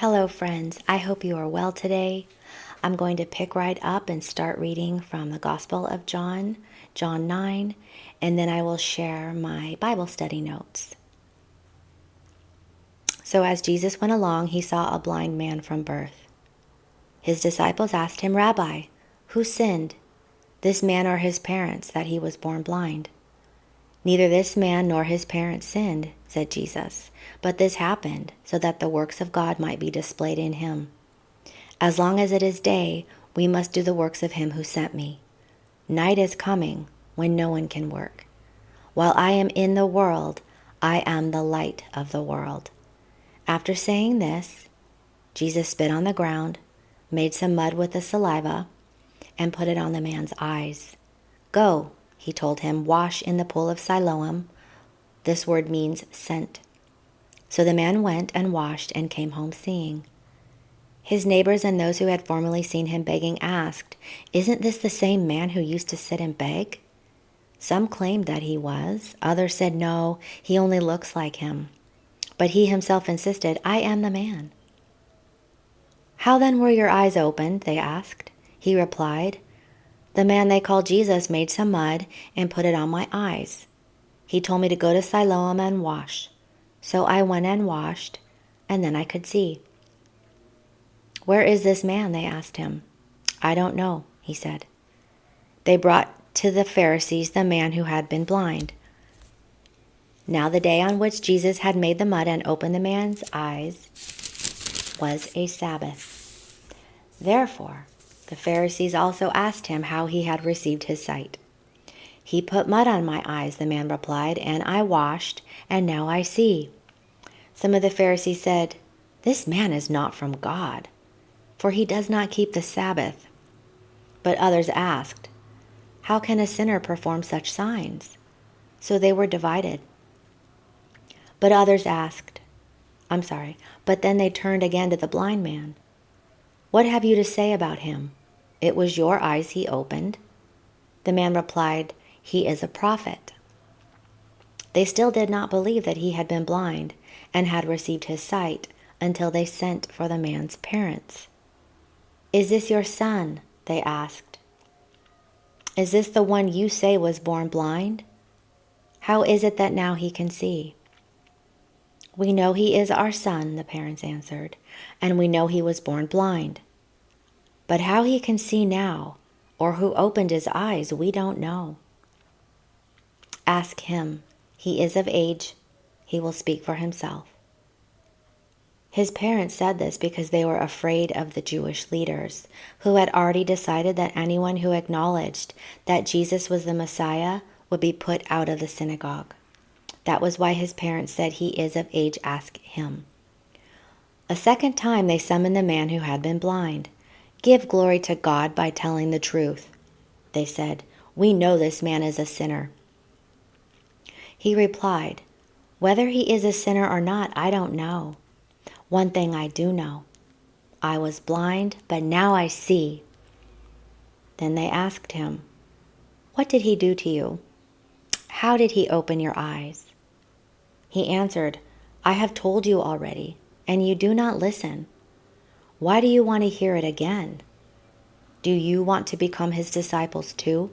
Hello, friends. I hope you are well today. I'm going to pick right up and start reading from the Gospel of John, John 9, and then I will share my Bible study notes. So, as Jesus went along, he saw a blind man from birth. His disciples asked him, "Rabbi, who sinned, this man or his parents, that he was born blind?" "Neither this man nor his parents sinned," said Jesus, "but this happened so that the works of God might be displayed in him. As long as it is day, we must do the works of him who sent me. Night is coming when no one can work. While I am in the world, I am the light of the world." After saying this, Jesus spit on the ground, made some mud with the saliva, and put it on the man's eyes. "Go," he told him, "wash in the pool of Siloam." This word means sent. So the man went and washed and came home seeing. His neighbors and those who had formerly seen him begging asked, "Isn't this the same man who used to sit and beg?" Some claimed that he was. Others said, "No, he only looks like him." But he himself insisted, "I am the man." "How then were your eyes opened?" they asked. He replied, "The man they call Jesus made some mud and put it on my eyes. He told me to go to Siloam and wash. So I went and washed, and then I could see." "Where is this man?" they asked him. "I don't know," he said. They brought to the Pharisees the man who had been blind. Now the day on which Jesus had made the mud and opened the man's eyes was a Sabbath. Therefore, the Pharisees also asked him how he had received his sight. "He put mud on my eyes," the man replied, "and I washed, and now I see." Some of the Pharisees said, "This man is not from God, for he does not keep the Sabbath." But others asked, "How can a sinner perform such signs?" So they were divided. But others but then they turned again to the blind man. "What have you to say about him? It was your eyes he opened." The man replied, "He is a prophet." They still did not believe that he had been blind and had received his sight until they sent for the man's parents. "Is this your son?" they asked. "Is this the one you say was born blind? How is it that now he can see?" "We know he is our son," the parents answered, "and we know he was born blind. But how he can see now, or who opened his eyes, we don't know. Ask him. He is of age. He will speak for himself." His parents said this because they were afraid of the Jewish leaders, who had already decided that anyone who acknowledged that Jesus was the Messiah would be put out of the synagogue. That was why his parents said, "He is of age, ask him." A second time they summoned the man who had been blind. "Give glory to God by telling the truth," they said. "We know this man is a sinner." He replied, "Whether he is a sinner or not, I don't know. One thing I do know. I was blind, but now I see." Then they asked him, "What did he do to you? How did he open your eyes?" He answered, "I have told you already, and you do not listen. Why do you want to hear it again? Do you want to become his disciples too?"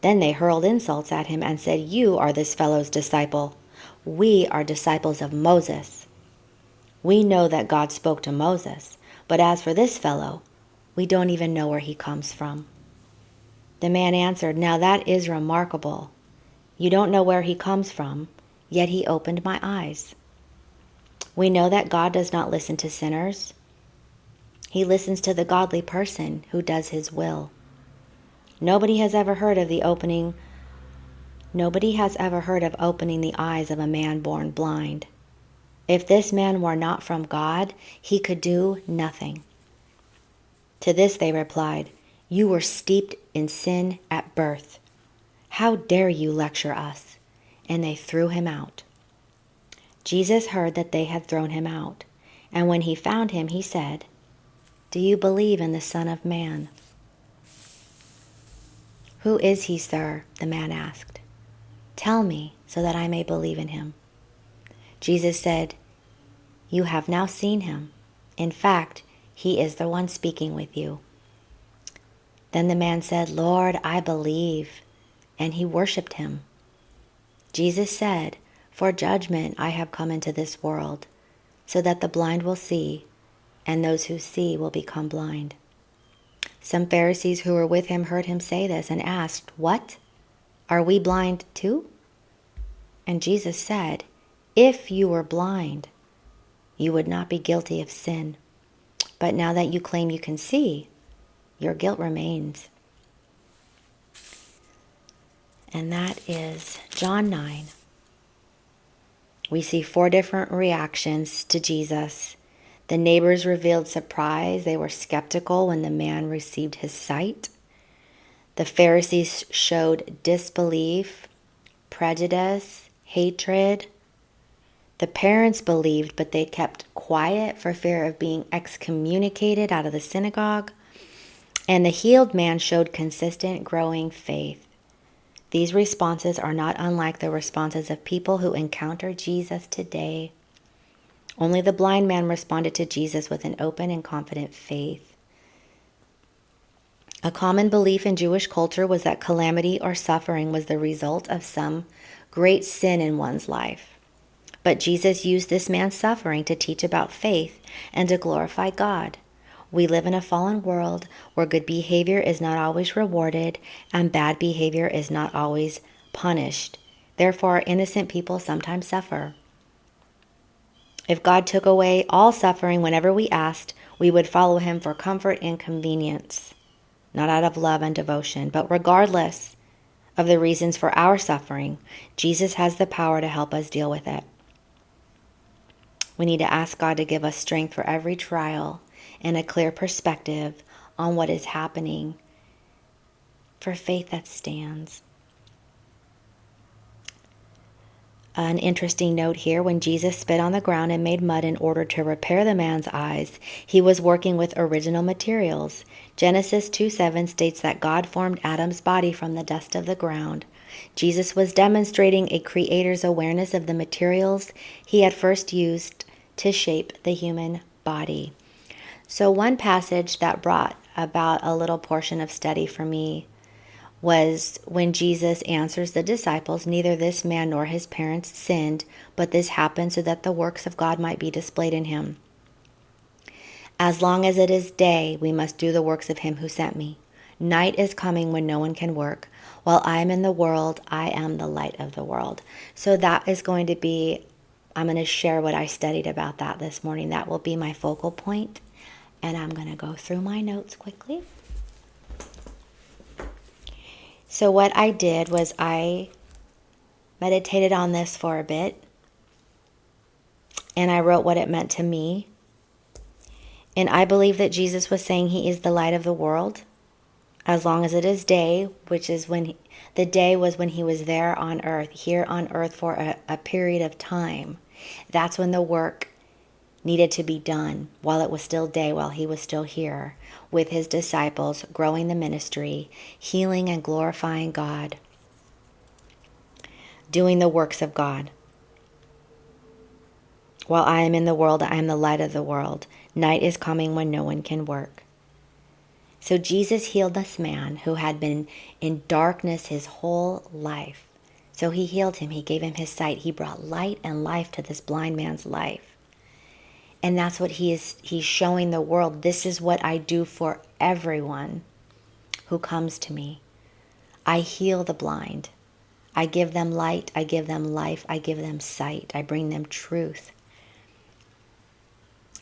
Then they hurled insults at him and said, "You are this fellow's disciple. We are disciples of Moses. We know that God spoke to Moses, but as for this fellow, we don't even know where he comes from." The man answered, "Now that is remarkable. You don't know where he comes from, yet he opened my eyes. We know that God does not listen to sinners. He listens to the godly person who does his will. Nobody has ever heard of opening the eyes of a man born blind. If this man were not from God, he could do nothing." To this they replied, "You were steeped in sin at birth. How dare you lecture us?" And they threw him out. Jesus heard that they had thrown him out, and when he found him, he said, "Do you believe in the Son of Man?" "Who is he, sir?" the man asked. "Tell me, so that I may believe in him." Jesus said, You have now seen him. In fact, he is the one speaking with you." Then the man said, "Lord, I believe." And he worshipped him. Jesus said, "For judgment I have come into this world, so that the blind will see, and those who see will become blind." Some Pharisees who were with him heard him say this and asked, "What? Are we blind too?" And Jesus said, "If you were blind, you would not be guilty of sin. But now that you claim you can see, your guilt remains." And that is John 9. We see 4 different reactions to Jesus. The neighbors revealed surprise. They were skeptical when the man received his sight. The Pharisees showed disbelief, prejudice, hatred. The parents believed, but they kept quiet for fear of being excommunicated out of the synagogue. And the healed man showed consistent, growing faith. These responses are not unlike the responses of people who encounter Jesus today. Only the blind man responded to Jesus with an open and confident faith. A common belief in Jewish culture was that calamity or suffering was the result of some great sin in one's life. But Jesus used this man's suffering to teach about faith and to glorify God. We live in a fallen world where good behavior is not always rewarded and bad behavior is not always punished. Therefore, innocent people sometimes suffer. If God took away all suffering whenever we asked, we would follow him for comfort and convenience, not out of love and devotion. But regardless of the reasons for our suffering, Jesus has the power to help us deal with it. We need to ask God to give us strength for every trial and a clear perspective on what is happening for faith that stands. An interesting note here, when Jesus spit on the ground and made mud in order to repair the man's eyes, he was working with original materials. Genesis 2:7 states that God formed Adam's body from the dust of the ground. Jesus was demonstrating a creator's awareness of the materials he had first used to shape the human body. So one passage that brought about a little portion of study for me was when Jesus answers the disciples, "Neither this man nor his parents sinned, but this happened so that the works of God might be displayed in him. As long as it is day, we must do the works of him who sent me. Night is coming when no one can work. While I am in the world, I am the light of the world." So that is going to be, I'm going to share what I studied about that this morning. That will be my focal point. And I'm going to go through my notes quickly. So what I did was I meditated on this for a bit. And I wrote what it meant to me. And I believe that Jesus was saying he is the light of the world. As long as it is day, which is when the day was when he was there on earth, here on earth for a period of time. That's when the work needed to be done, while it was still day, while he was still here with his disciples, growing the ministry, healing and glorifying God, doing the works of God. While I am in the world, I am the light of the world. Night is coming when no one can work. So Jesus healed this man who had been in darkness his whole life. So he healed him. He gave him his sight. He brought light and life to this blind man's life. And that's what he's showing the world. This is what I do for everyone who comes to me. I heal the blind. I give them light. I give them life. I give them sight. I bring them truth.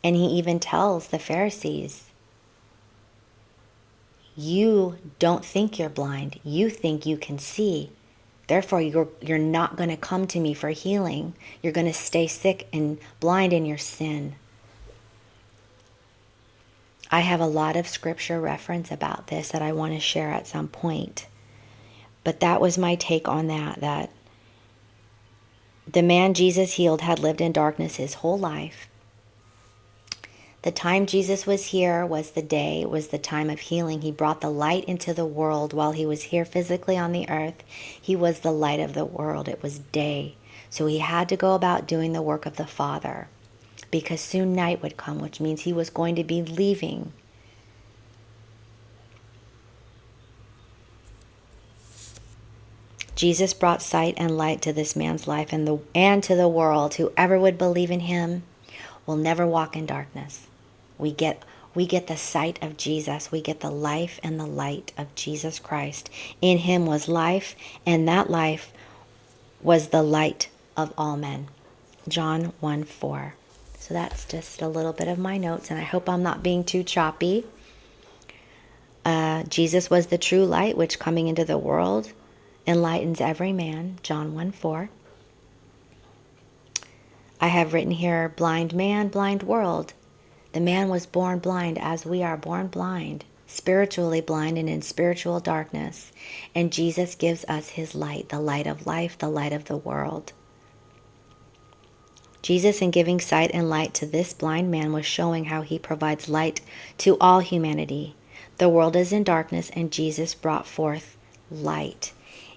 And he even tells the Pharisees, you don't think you're blind. You think you can see. Therefore, you're not going to come to me for healing. You're going to stay sick and blind in your sin. I have a lot of scripture reference about this that I want to share at some point. But that was my take on that the man Jesus healed had lived in darkness his whole life. The time Jesus was here was the time of healing. He brought the light into the world while he was here physically on the earth. He was the light of the world. It was day. So he had to go about doing the work of the Father. because soon night would come, which means he was going to be leaving. Jesus brought sight and light to this man's life and to the world. Whoever would believe in him will never walk in darkness. We get the sight of Jesus. We get the life and the light of Jesus Christ. In him was life, and that life was the light of all men. John 1:4. So that's just a little bit of my notes, and I hope I'm not being too choppy. Jesus was the true light, which coming into the world enlightens every man. John 1:4. I have written here, blind man, blind world. The man was born blind as we are born blind, spiritually blind and in spiritual darkness. And Jesus gives us his light, the light of life, the light of the world. Jesus, in giving sight and light to this blind man, was showing how he provides light to all humanity. The world is in darkness, and Jesus brought forth light.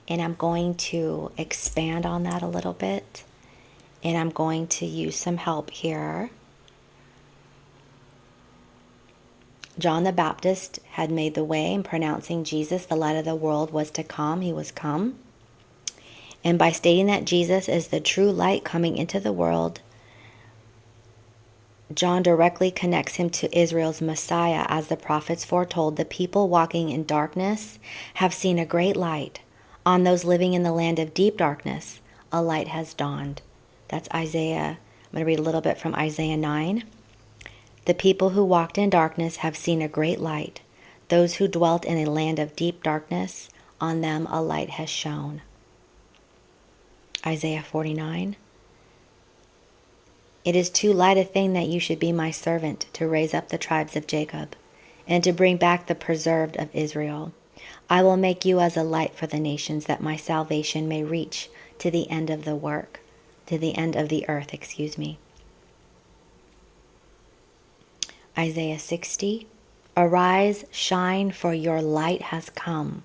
And I'm going to expand on that a little bit. And I'm going to use some help here. John the Baptist had made the way in pronouncing Jesus, the light of the world, was to come. He was come. And by stating that Jesus is the true light coming into the world, John directly connects him to Israel's Messiah. As the prophets foretold, the people walking in darkness have seen a great light. On those living in the land of deep darkness, a light has dawned. That's Isaiah. I'm going to read a little bit from Isaiah 9. The people who walked in darkness have seen a great light. Those who dwelt in a land of deep darkness, on them a light has shone. Isaiah 49. It is too light a thing that you should be my servant, to raise up the tribes of Jacob, and to bring back the preserved of Israel. I will make you as a light for the nations, that my salvation may reach to the end of the earth. Isaiah 60. Arise, shine, for your light has come,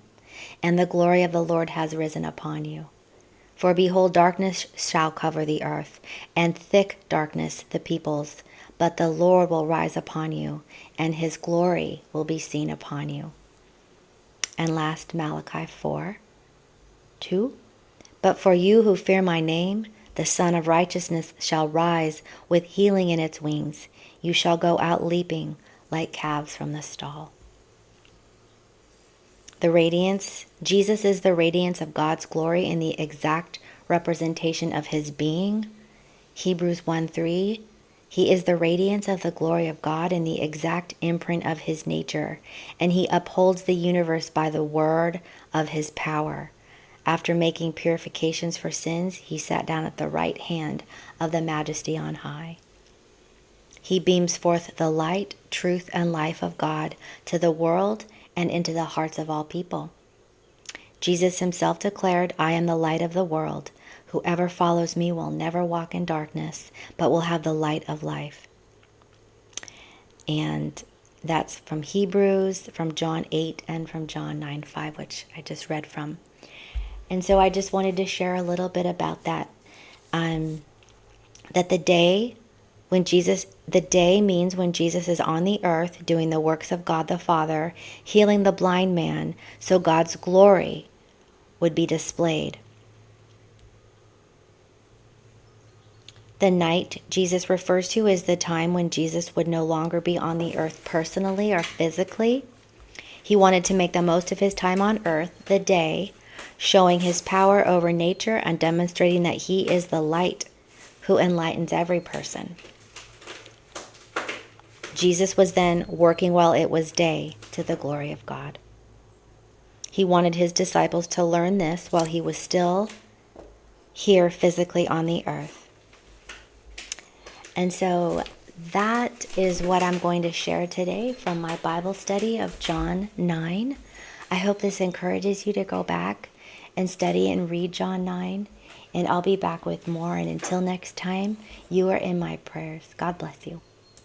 and the glory of the Lord has risen upon you. For behold, darkness shall cover the earth, and thick darkness the peoples. But the Lord will rise upon you, and his glory will be seen upon you. And last, Malachi 4:2. But for you who fear my name, the Son of Righteousness shall rise with healing in its wings. You shall go out leaping like calves from the stall. The radiance. Jesus is the radiance of God's glory in the exact representation of his being. Hebrews 1:3. He is the radiance of the glory of God in the exact imprint of his nature, and he upholds the universe by the word of his power. After making purifications for sins, he sat down at the right hand of the Majesty on high. He beams forth the light, truth, and life of God to the world and into the hearts of all people. Jesus himself declared, I am the light of the world. Whoever follows me will never walk in darkness, but will have the light of life. And that's from Hebrews, from John 8, and from John 9:5, which I just read from. And so I just wanted to share a little bit about that. That the day means when Jesus is on the earth doing the works of God the Father, healing the blind man, so God's glory would be displayed. The night Jesus refers to is the time when Jesus would no longer be on the earth personally or physically. He wanted to make the most of his time on earth, the day, showing his power over nature and demonstrating that he is the light who enlightens every person. Jesus was then working while it was day to the glory of God. He wanted his disciples to learn this while he was still here physically on the earth. And so that is what I'm going to share today from my Bible study of John 9. I hope this encourages you to go back and study and read John 9. And I'll be back with more. And until next time, you are in my prayers. God bless you.